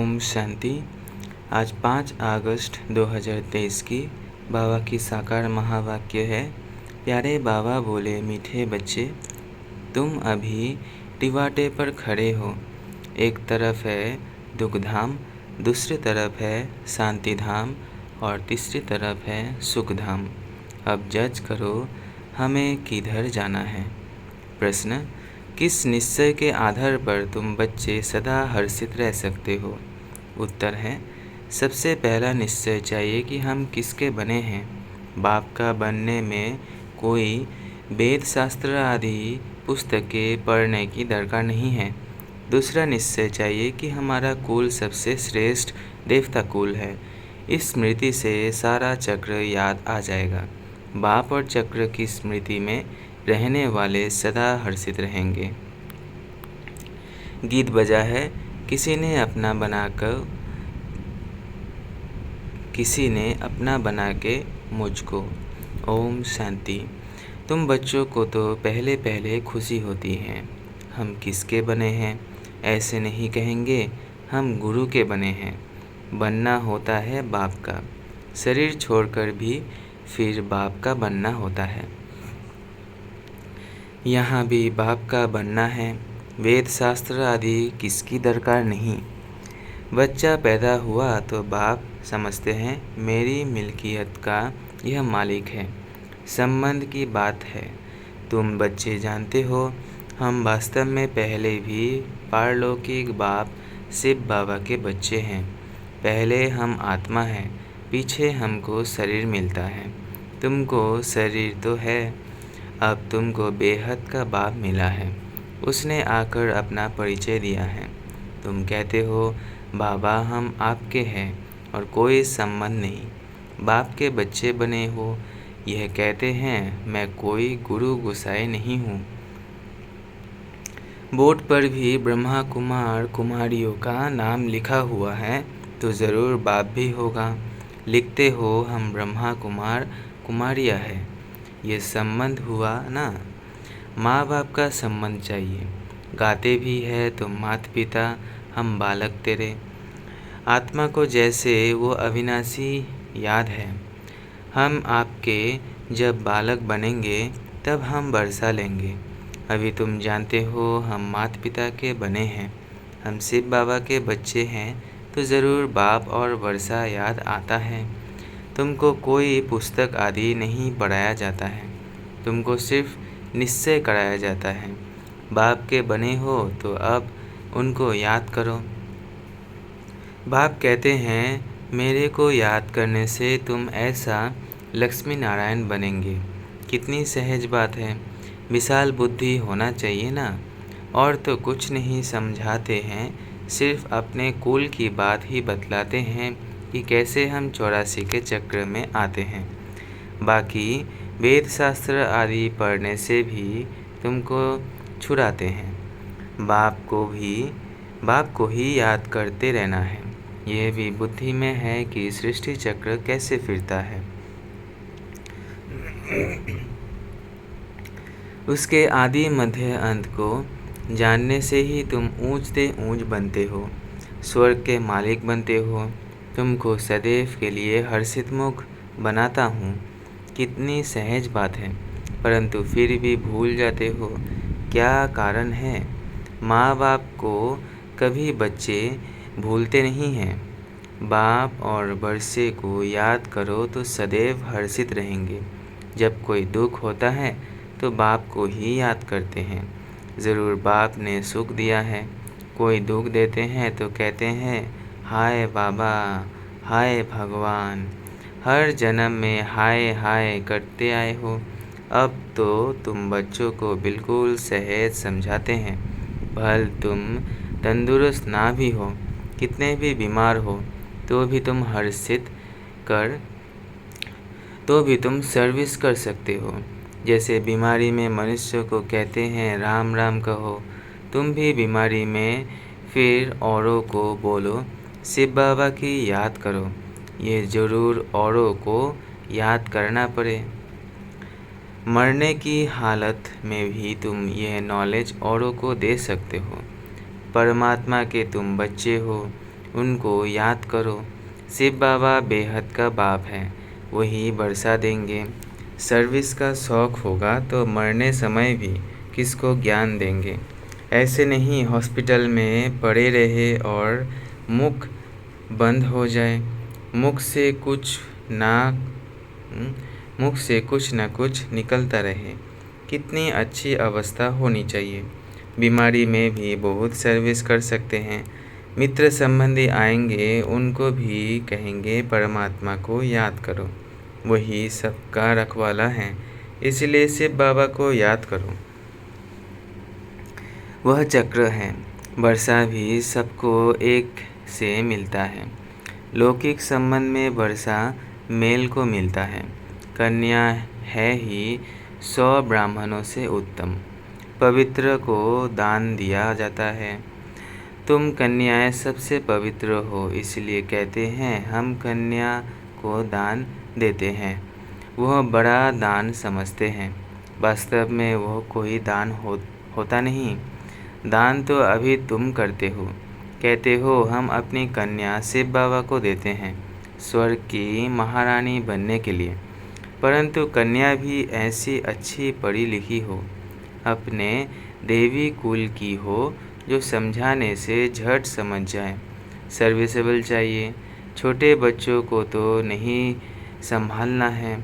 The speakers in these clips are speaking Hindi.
ओम शांति। आज 5 अगस्त 2023 की बाबा की साकार महावाक्य है। प्यारे बाबा बोले, मीठे बच्चे, तुम अभी टिवाटे पर खड़े हो। एक तरफ है दुख धाम, दूसरी तरफ है शांति धाम और तीसरी तरफ है सुख धाम। अब जज करो हमें किधर जाना है। प्रश्न: किस निश्चय के आधार पर तुम बच्चे सदा हर्षित रह सकते हो? उत्तर है, सबसे पहला निश्चय चाहिए कि हम किसके बने हैं। बाप का बनने में कोई वेद शास्त्र आदि पुस्तकें पढ़ने की दरकार नहीं है। दूसरा निश्चय चाहिए कि हमारा कुल सबसे श्रेष्ठ देवता कुल है। इस स्मृति से सारा चक्र याद आ जाएगा। बाप और चक्र की स्मृति में रहने वाले सदा हर्षित रहेंगे। गीत बजा है, किसी ने अपना बना के मुझको। ओम शांति। तुम बच्चों को तो पहले पहले खुशी होती है। हम किसके बने हैं? ऐसे नहीं कहेंगे, हम गुरु के बने हैं। बनना होता है बाप का, शरीर छोड़कर भी फिर बाप का बनना होता है। यहाँ भी बाप का बनना है। वेद शास्त्र आदि किसकी दरकार नहीं। बच्चा पैदा हुआ तो बाप समझते हैं मेरी मिल्कियत का यह मालिक है। संबंध की बात है। तुम बच्चे जानते हो, हम वास्तव में पहले भी पारलौकिक बाप शिव बाबा के बच्चे हैं। पहले हम आत्मा हैं, पीछे हमको शरीर मिलता है। तुमको शरीर तो है, अब तुमको बेहद का बाप मिला है। उसने आकर अपना परिचय दिया है। तुम कहते हो बाबा हम आपके हैं और कोई संबंध नहीं। बाप के बच्चे बने हो, यह कहते हैं मैं कोई गुरु गुसाई नहीं हूँ। बोर्ड पर भी ब्रह्मा कुमार कुमारियों का नाम लिखा हुआ है तो ज़रूर बाप भी होगा। लिखते हो हम ब्रह्मा कुमार कुमारिया है, ये संबंध हुआ ना। माँ बाप का संबंध चाहिए। गाते भी है तो माता पिता हम बालक तेरे। आत्मा को जैसे वो अविनाशी याद है। हम आपके जब बालक बनेंगे तब हम वर्षा लेंगे। अभी तुम जानते हो हम माता पिता के बने हैं। हम शिव बाबा के बच्चे हैं तो ज़रूर बाप और वर्षा याद आता है। तुमको कोई पुस्तक आदि नहीं पढ़ाया जाता है, तुमको सिर्फ निश्चय कराया जाता है। बाप के बने हो तो अब उनको याद करो। बाप कहते हैं मेरे को याद करने से तुम ऐसा लक्ष्मी नारायण बनेंगे। कितनी सहज बात है। विशाल बुद्धि होना चाहिए ना। और तो कुछ नहीं समझाते हैं, सिर्फ अपने कुल की बात ही बतलाते हैं कि कैसे हम 84 के चक्र में आते हैं। बाकी वेद शास्त्र आदि पढ़ने से भी तुमको छुड़ाते हैं। बाप को ही याद करते रहना है। यह भी बुद्धि में है कि सृष्टि चक्र कैसे फिरता है। उसके आदि मध्य अंत को जानने से ही तुम ऊंच से ऊंच बनते हो, स्वर्ग के मालिक बनते हो। तुमको सदैव के लिए हर्षित मुख बनाता हूँ। कितनी सहज बात है, परंतु फिर भी भूल जाते हो। क्या कारण है? माँ बाप को कभी बच्चे भूलते नहीं हैं। बाप और वर्षे को याद करो तो सदैव हर्षित रहेंगे। जब कोई दुख होता है तो बाप को ही याद करते हैं। ज़रूर बाप ने सुख दिया है। कोई दुख देते हैं तो कहते हैं हाय बाबा, हाय भगवान। हर जन्म में हाय हाय करते आए हो। अब तो तुम बच्चों को बिल्कुल सहज समझाते हैं। भल तुम तंदुरुस्त ना भी हो, कितने भी बीमार हो, तो भी तुम सर्विस कर सकते हो। जैसे बीमारी में मनुष्य को कहते हैं राम राम कहो, तुम भी बीमारी में फिर औरों को बोलो शिव बाबा की याद करो। ये ज़रूर औरों को याद करना पड़े। मरने की हालत में भी तुम यह नॉलेज औरों को दे सकते हो। परमात्मा के तुम बच्चे हो, उनको याद करो। शिव बाबा बेहद का बाप है, वही बरसा देंगे। सर्विस का शौक होगा तो मरने समय भी किसको ज्ञान देंगे। ऐसे नहीं हॉस्पिटल में पड़े रहे और मुख बंद हो जाए। मुख से कुछ ना कुछ निकलता रहे। कितनी अच्छी अवस्था होनी चाहिए। बीमारी में भी बहुत सर्विस कर सकते हैं। मित्र संबंधी आएंगे, उनको भी कहेंगे परमात्मा को याद करो, वही सबका रखवाला है, इसलिए शिव बाबा को याद करो। वह चक्र है, वर्षा भी सबको एक से मिलता है। लौकिक संबंध में वर्षा मेल को मिलता है। कन्या है ही 100 ब्राह्मणों से उत्तम। पवित्र को दान दिया जाता है। तुम कन्याएं सबसे पवित्र हो, इसलिए कहते हैं हम कन्या को दान देते हैं। वह बड़ा दान समझते हैं, वास्तव में वह कोई दान होता नहीं। दान तो अभी तुम करते हो, कहते हो हम अपनी कन्या शिव बाबा को देते हैं स्वर्ग की महारानी बनने के लिए। परंतु कन्या भी ऐसी अच्छी पढ़ी लिखी हो, अपने देवी कुल की हो, जो समझाने से झट समझ जाए। सर्विसेबल चाहिए। छोटे बच्चों को तो नहीं संभालना है,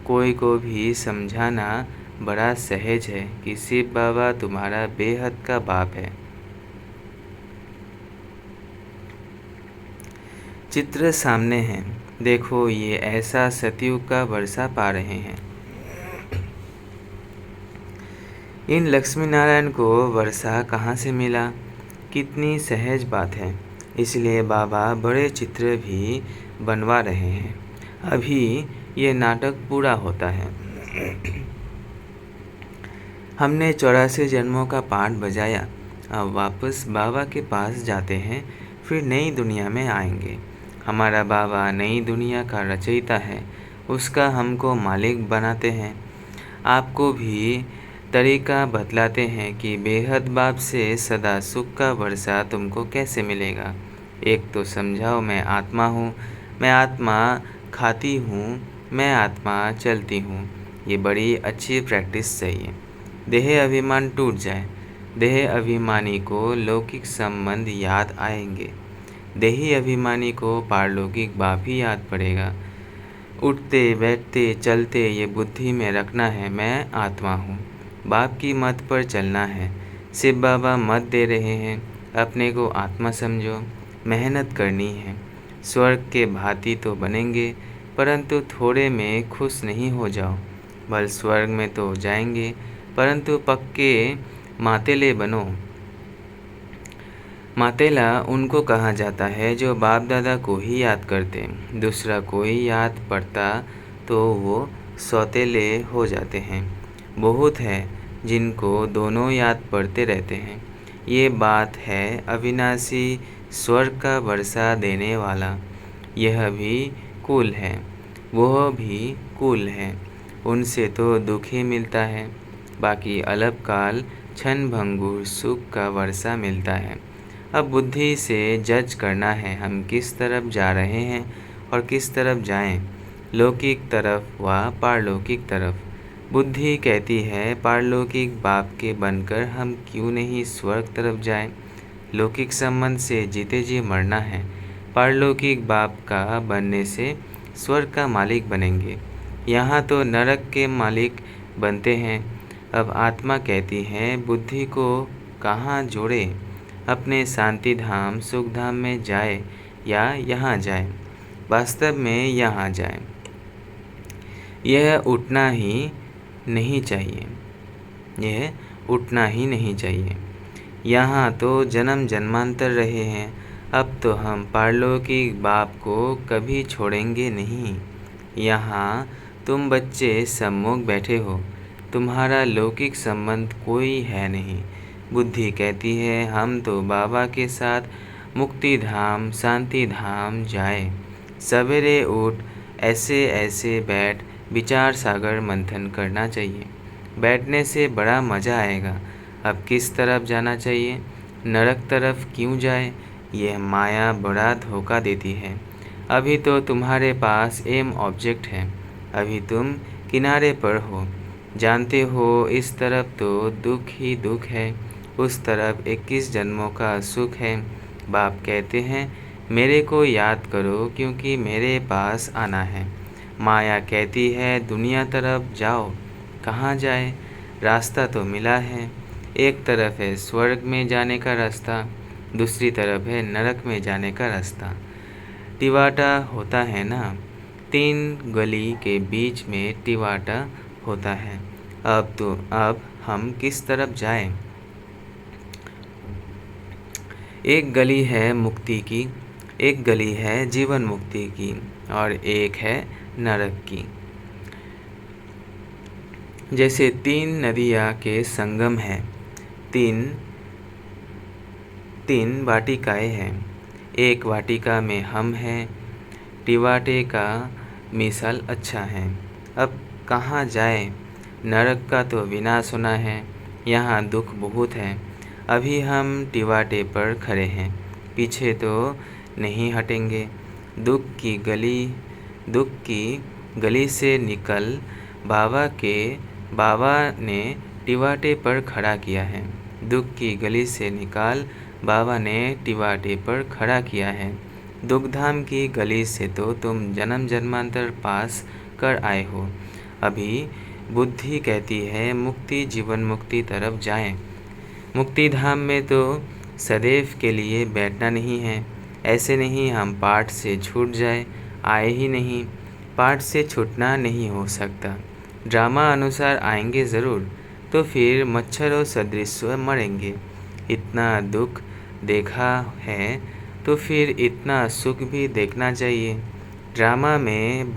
कोई को भी समझाना बड़ा सहज है कि शिव बाबा तुम्हारा बेहद का बाप है। चित्र सामने है, देखो ये ऐसा सतयुग का वर्षा पा रहे हैं। इन लक्ष्मी नारायण को वर्षा कहाँ से मिला, कितनी सहज बात है। इसलिए बाबा बड़े चित्र भी बनवा रहे हैं। अभी ये नाटक पूरा होता है। हमने 84 जन्मों का पाठ बजाया, अब वापस बाबा के पास जाते हैं, फिर नई दुनिया में आएंगे। हमारा बाबा नई दुनिया का रचयिता है, उसका हमको मालिक बनाते हैं। आपको भी तरीका बतलाते हैं कि बेहद बाप से सदा सुख का वर्षा तुमको कैसे मिलेगा। एक तो समझाओ मैं आत्मा हूँ, मैं आत्मा खाती हूँ, मैं आत्मा चलती हूँ। ये बड़ी अच्छी प्रैक्टिस चाहिए। देह अभिमान टूट जाए। देह अभिमानी को लौकिक संबंध याद आएंगे, देही अभिमानी को पारलौकिक बाप ही याद पड़ेगा। उठते बैठते चलते ये बुद्धि में रखना है मैं आत्मा हूँ, बाप की मत पर चलना है। शिव बाबा मत दे रहे हैं, अपने को आत्मा समझो, मेहनत करनी है। स्वर्ग के भांति तो बनेंगे, परंतु थोड़े में खुश नहीं हो जाओ। बल स्वर्ग में तो जाएंगे, परंतु पक्के मातेले बनो। मातेला उनको कहा जाता है जो बाप दादा को ही याद करते, दूसरा कोई याद पड़ता तो वो सौतेले हो जाते हैं। बहुत है जिनको दोनों याद पड़ते रहते हैं। ये बात है अविनाशी स्वर्ग का वर्षा देने वाला। यह भी कुल है, वह भी कुल है, उनसे तो दुख ही मिलता है। बाकी अलपकाल क्षण भंगुर सुख का वर्षा मिलता है। अब बुद्धि से जज करना है हम किस तरफ जा रहे हैं और किस तरफ जाएं, लौकिक तरफ व पारलौकिक तरफ। बुद्धि कहती है पारलौकिक बाप के बनकर हम क्यों नहीं स्वर्ग तरफ जाएं। लौकिक संबंध से जीते जी मरना है, पारलौकिक बाप का बनने से स्वर्ग का मालिक बनेंगे। यहाँ तो नरक के मालिक बनते हैं। अब आत्मा कहती है बुद्धि को कहाँ जोड़े, अपने शांति धाम सुख धाम में जाए या यहाँ जाए। वास्तव में यहाँ जाए। यह उठना ही नहीं चाहिए, यह उठना ही नहीं चाहिए। यहाँ तो जन्म जन्मांतर रहे हैं, अब तो हम पारलौकिक बाप को कभी छोड़ेंगे नहीं। यहाँ तुम बच्चे सम्मुख बैठे हो, तुम्हारा लौकिक संबंध कोई है नहीं। बुद्धि कहती है हम तो बाबा के साथ मुक्ति धाम शांति धाम जाए। सवेरे उठ ऐसे ऐसे बैठ विचार सागर मंथन करना चाहिए। बैठने से बड़ा मज़ा आएगा। अब किस तरफ जाना चाहिए, नरक तरफ क्यों जाए, यह माया बड़ा धोखा देती है। अभी तो तुम्हारे पास एम ऑब्जेक्ट है, अभी तुम किनारे पर हो। जानते हो इस तरफ तो दुख ही दुख है, उस तरफ 21 जन्मों का सुख है। बाप कहते हैं मेरे को याद करो क्योंकि मेरे पास आना है। माया कहती है दुनिया तरफ जाओ। कहाँ जाए? रास्ता तो मिला है। एक तरफ है स्वर्ग में जाने का रास्ता, दूसरी तरफ है नरक में जाने का रास्ता। टिवाटा होता है ना, 3 गली के बीच में टिवाटा होता है। अब हम किस तरफ जाएं? एक गली है मुक्ति की, एक गली है जीवन मुक्ति की, और एक है नरक की। जैसे 3 नदियाँ के संगम हैं, तीन वाटिकाएँ हैं। एक वाटिका में हम हैं। टिवाटे का मिसाल अच्छा है। अब कहाँ जाए? नरक का तो विनाश होना है, यहाँ दुख बहुत है। अभी हम टिवाटे पर खड़े हैं, पीछे तो नहीं हटेंगे। दुख की गली से निकल बाबा ने टिवाटे पर खड़ा किया है। दुख की गली से निकाल बाबा ने टिवाटे पर खड़ा किया है। दुखधाम की गली से तो तुम जन्म जन्मांतर पास कर आए हो। अभी बुद्धि कहती है मुक्ति जीवन मुक्ति तरफ जाएं। मुक्ति धाम में तो सदैव के लिए बैठना नहीं है। ऐसे नहीं हम पाठ से छूट जाए, आए ही नहीं। पाठ से छूटना नहीं हो सकता। ड्रामा अनुसार आएंगे ज़रूर, तो फिर मच्छरों सदृश मरेंगे। इतना दुख देखा है तो फिर इतना सुख भी देखना चाहिए। ड्रामा में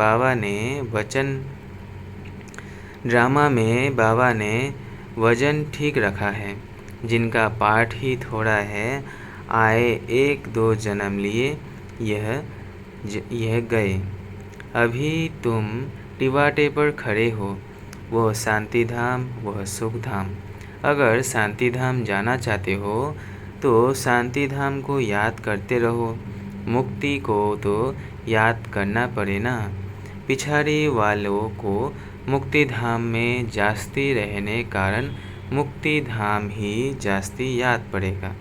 बाबा ने वजन ठीक रखा है। जिनका पाठ ही थोड़ा है, आए 1-2 जन्म लिए, यह गए। अभी तुम टिवाटे पर खड़े हो, वह शांति धाम, वह सुख धाम। अगर शांति धाम जाना चाहते हो तो शांति धाम को याद करते रहो। मुक्ति को तो याद करना पड़े ना। पिछाड़ी वालों को मुक्ति धाम में जास्ती रहने कारण मुक्ति धाम ही जास्ती याद पड़ेगा।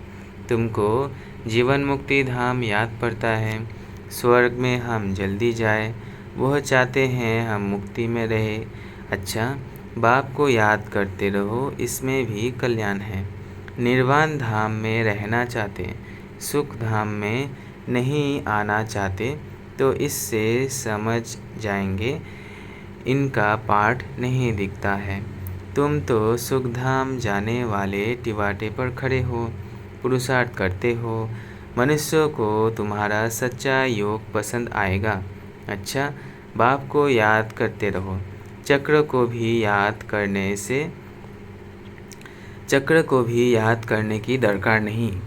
तुमको जीवन मुक्ति धाम याद पड़ता है। स्वर्ग में हम जल्दी जाए, वह चाहते हैं हम मुक्ति में रहे। अच्छा, बाप को याद करते रहो, इसमें भी कल्याण है। निर्वाण धाम में रहना चाहते, सुख धाम में नहीं आना चाहते, तो इससे समझ जाएंगे इनका पाठ नहीं दिखता है। तुम तो सुख धाम जाने वाले टिवाटे पर खड़े हो, पुरुषार्थ करते हो। मनुष्यों को तुम्हारा सच्चा योग पसंद आएगा। अच्छा, बाप को याद करते रहो। चक्र को भी याद करने की दरकार नहीं।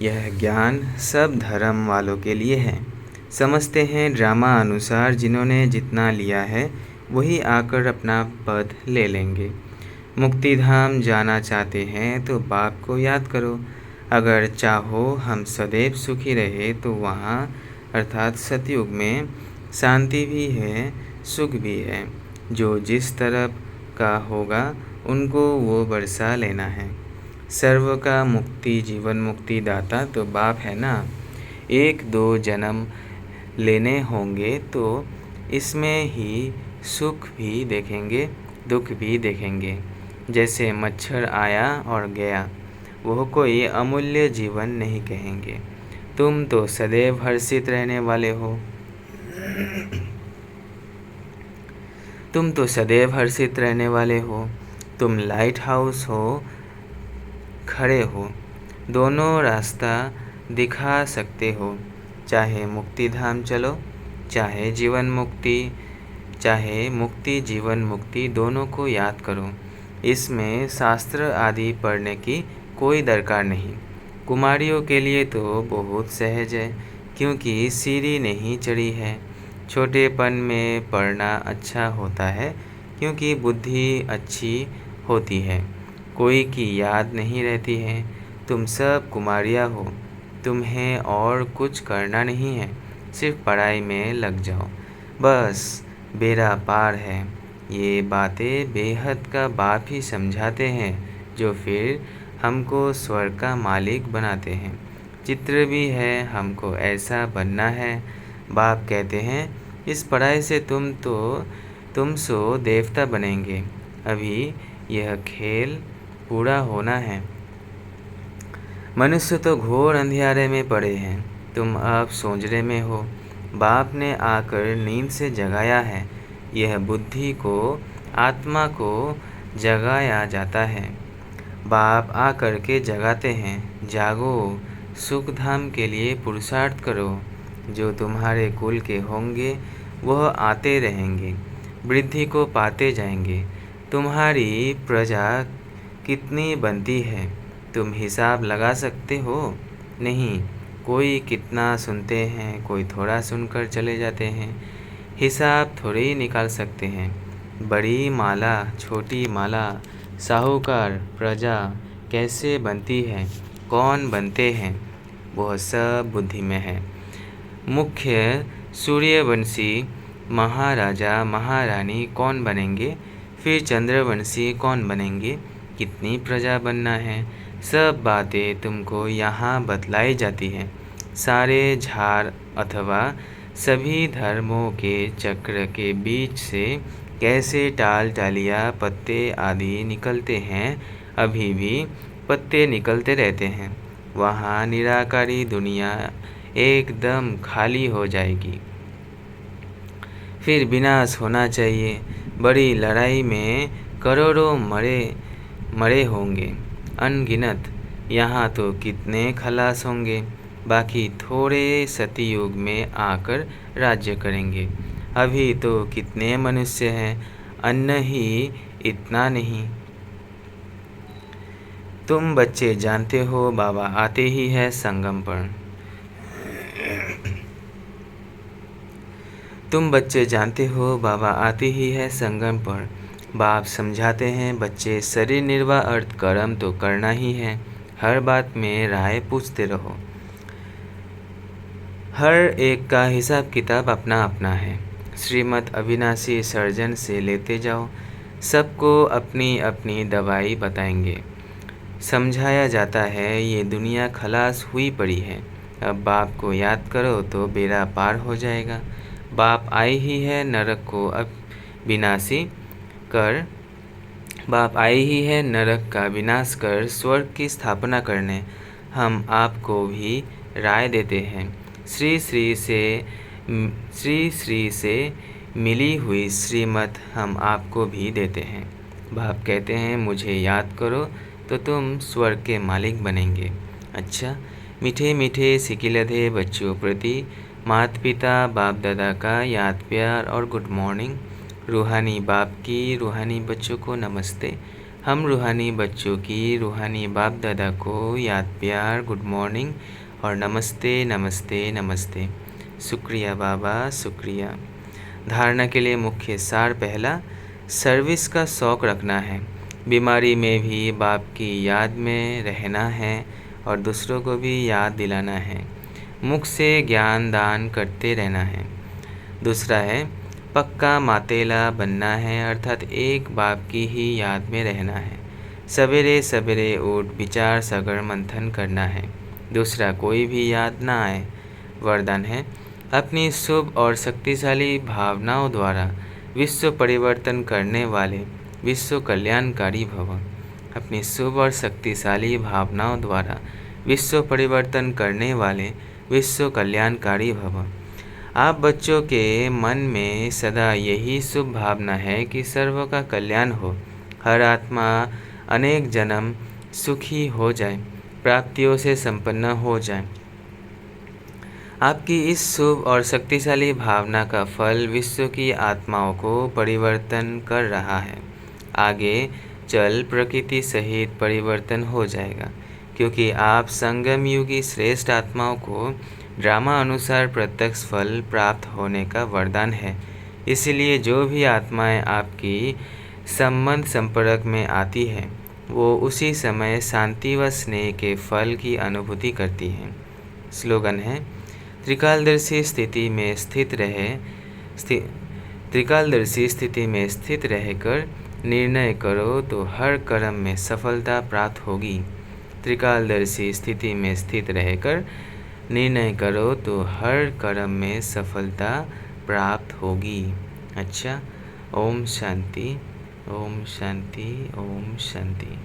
यह ज्ञान सब धर्म वालों के लिए है। समझते हैं ड्रामा अनुसार जिन्होंने जितना लिया है वही आकर अपना पद ले लेंगे। मुक्ति धाम जाना चाहते हैं तो बाप को याद करो। अगर चाहो हम सदैव सुखी रहे तो वहाँ अर्थात सतयुग में शांति भी है, सुख भी है। जो जिस तरफ का होगा उनको वो बरसा लेना है। सर्व का मुक्ति जीवन मुक्ति दाता तो बाप है ना। 1-2 जन्म लेने होंगे तो इसमें ही सुख भी देखेंगे, दुख भी देखेंगे। जैसे मच्छर आया और गया, वह कोई अमूल्य जीवन नहीं कहेंगे। तुम तो सदैव हर्षित रहने वाले हो। तुम लाइट हाउस हो, खड़े हो, दोनों रास्ता दिखा सकते हो। चाहे मुक्ति धाम चलो, चाहे मुक्ति जीवन मुक्ति, दोनों को याद करो। इसमें शास्त्र आदि पढ़ने की कोई दरकार नहीं। कुमारियों के लिए तो बहुत सहज है, क्योंकि सीढ़ी नहीं चढ़ी है। छोटेपन में पढ़ना अच्छा होता है, क्योंकि बुद्धि अच्छी होती है, कोई की याद नहीं रहती है। तुम सब कुमारियाँ हो, तुम्हें और कुछ करना नहीं है, सिर्फ पढ़ाई में लग जाओ, बस बेड़ा पार है। ये बातें बेहद का बाप ही समझाते हैं, जो फिर हमको स्वर्ग का मालिक बनाते हैं। चित्र भी है, हमको ऐसा बनना है। बाप कहते हैं, इस पढ़ाई से तुम सो देवता बनेंगे। अभी यह खेल पूरा होना है। मनुष्य तो घोर अंधियारे में पड़े हैं, तुम अब सोंजरे में हो। बाप ने आकर नींद से जगाया है। यह बुद्धि को, आत्मा को जगाया जाता है। बाप आकर के जगाते हैं, जागो, सुख धाम के लिए पुरुषार्थ करो। जो तुम्हारे कुल के होंगे वह आते रहेंगे, वृद्धि को पाते जाएंगे। तुम्हारी प्रजा कितनी बनती है, तुम हिसाब लगा सकते हो? नहीं, कोई कितना सुनते हैं, कोई थोड़ा सुनकर चले जाते हैं। हिसाब थोड़े ही निकाल सकते हैं। बड़ी माला, छोटी माला, साहूकार, प्रजा कैसे बनती है, कौन बनते हैं, वह सब बुद्धि में है। मुख्य सूर्यवंशी महाराजा महारानी कौन बनेंगे, फिर चंद्रवंशी कौन बनेंगे, कितनी प्रजा बनना है, सब बातें तुमको यहाँ बतलाई जाती हैं। सारे झाड़ अथवा सभी धर्मों के चक्र के बीच से कैसे टाल टालियाँ, पत्ते आदि निकलते हैं, अभी भी पत्ते निकलते रहते हैं। वहाँ निराकारी दुनिया एकदम खाली हो जाएगी। फिर विनाश होना चाहिए। बड़ी लड़ाई में करोड़ों मरे होंगे, अनगिनत। यहाँ तो कितने खलास होंगे, बाकी थोड़े सतयुग में आकर राज्य करेंगे। अभी तो कितने मनुष्य हैं, अन्न ही इतना नहीं। तुम बच्चे जानते हो, बाबा आते ही है संगम पर। तुम बच्चे जानते हो, बाबा आते ही है संगम पर। बाप समझाते हैं, बच्चे शरीर निर्वाह अर्थ कर्म तो करना ही है। हर बात में राय पूछते रहो। हर एक का हिसाब किताब अपना अपना है। श्रीमद् अविनाशी सर्जन से लेते जाओ, सबको अपनी अपनी दवाई बताएंगे। समझाया जाता है, ये दुनिया खलास हुई पड़ी है। अब बाप को याद करो तो बेड़ा पार हो जाएगा। बाप आई ही है नरक को अब विनाशी कर बाप आई ही है नरक का विनाश कर स्वर्ग की स्थापना करने। हम आपको भी राय देते हैं। श्री श्री से मिली हुई श्रीमत हम आपको भी देते हैं। बाप कहते हैं, मुझे याद करो तो तुम स्वर्ग के मालिक बनेंगे। अच्छा, मीठे मीठे सिकिलधे बच्चों प्रति माता पिता बाप दादा का याद प्यार और गुड मॉर्निंग। रूहानी बाप की रूहानी बच्चों को नमस्ते। हम रूहानी बच्चों की रूहानी बाप दादा को याद प्यार, गुड मॉर्निंग और नमस्ते नमस्ते नमस्ते। शुक्रिया बाबा, शुक्रिया। धारणा के लिए मुख्य सार पहला, सर्विस का शौक़ रखना है। बीमारी में भी बाप की याद में रहना है और दूसरों को भी याद दिलाना है। मुख से ज्ञान दान करते रहना है। दूसरा है, पक्का मातेला बनना है, अर्थात एक बाप की ही याद में रहना है। सवेरे सवेरे उठ विचार सागर मंथन करना है, दूसरा कोई भी याद ना आए। वरदान है, अपनी शुभ और शक्तिशाली भावनाओं द्वारा विश्व परिवर्तन करने वाले विश्व कल्याणकारी भव। अपनी शुभ और शक्तिशाली भावनाओं द्वारा विश्व परिवर्तन करने वाले विश्व कल्याणकारी भव। आप बच्चों के मन में सदा यही शुभ भावना है कि सर्व का कल्याण हो, हर आत्मा अनेक जन्म सुखी हो जाए, प्राप्तियों से संपन्न हो जाए। आपकी इस शुभ और शक्तिशाली भावना का फल विश्व की आत्माओं को परिवर्तन कर रहा है। आगे चल प्रकृति सहित परिवर्तन हो जाएगा, क्योंकि आप संगम युगी श्रेष्ठ आत्माओं को ड्रामा अनुसार प्रत्यक्ष फल प्राप्त होने का वरदान है। इसलिए जो भी आत्माएं आपकी संबंध संपर्क में आती हैं, वो उसी समय शांति व स्नेह के फल की अनुभूति करती हैं। स्लोगन है, त्रिकालदर्शी स्थिति में स्थित रहकर निर्णय करो तो हर कर्म में सफलता प्राप्त होगी। त्रिकालदर्शी स्थिति में स्थित रहकर निर्णय करो तो हर कर्म में सफलता प्राप्त होगी। अच्छा, ओम शांति, ओम शांति, ओम शांति।